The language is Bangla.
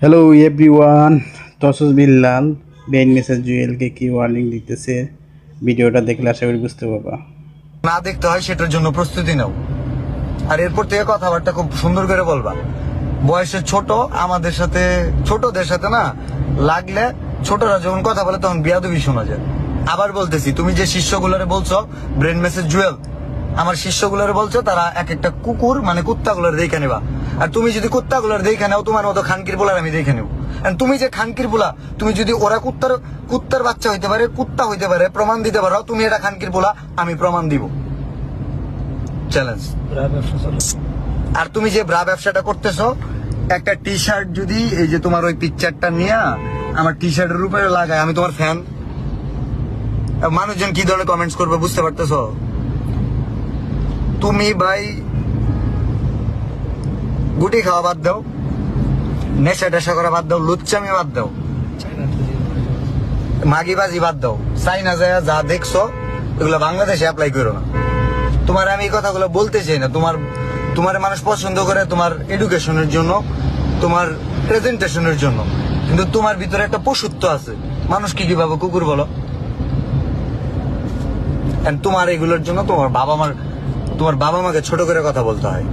হ্যালো এভরিওয়ান, তসস বিল্লাল বেইন মেসেজ জুয়েলকে কি ওয়ার্নিং দিতেছে ভিডিওটা দেখলে আশা করি বুঝতে পারবা। না দেখতে হয় সেটার জন্য প্রস্তুতি নাও। আর এরপর থেকে কথাবার্তা খুব সুন্দর করে বলবা। বয়সে ছোট আমাদের সাথে, ছোটদের সাথে না লাগলে, ছোটরা যখন কথা বলে তখন বিয়াদবি শোনা যায়। আবার বলতেছি, তুমি যে শিষ্যগুলোরে বলছো ব্রেন মেসেজ জুয়েল, আমার শিষ্যগুলোরে বলছো তারা এক একটা কুকুর, মানে কুত্তাগুলোর দেখে নেবা। আর তুমি যদি কুত্তাগুলোর দেখে নাও, তোমার মতো খানকির পোলার আমি দেখে নেব। তুমি যে খানকির পোলা, তুমি যদি ওরা কুত্তার বাচ্চা হইতে পারে, কুত্তা হইতে পারে, প্রমাণ দিতে পারো তুমি এটা খানকির পোলা, আমি প্রমাণ দিব। চ্যালেঞ্জ। আর তুমি যে ব্রা ব্যবসাটা করতেছো, একটা টি শার্ট যদি এই যে তোমার ওই পিকচারটা নিয়ে আমার টি শার্টের উপরে লাগায়, আমি তোমার ফ্যান, মানুষজন কি ধরনের কমেন্টস করবে বুঝতে পারতেছো? তুমি ভাই গুটি খাওয়া বাদ দাও, নেশা টেশা করা বাদ দাও, লুচ্চামি বাদ দাও, মাগিবাজি বাদ দাও, চাইনা যায় যা দেখছো এগুলো বাংলাদেশে অ্যাপ্লাই করো না। তোমার আমি এই কথাগুলো বলতে চাই না। তোমার মানুষ পছন্দ করে তোমার এডুকেশনের জন্য, তোমার প্রেজেন্টেশনের জন্য, কিন্তু তোমার ভিতরে একটা পশুত্ব আছে। মানুষ কি ভাবে কুকুর বলো? তোমার এগুলোর জন্য তোমার বাবা মাকে ছোট করে কথা বলতে হয়।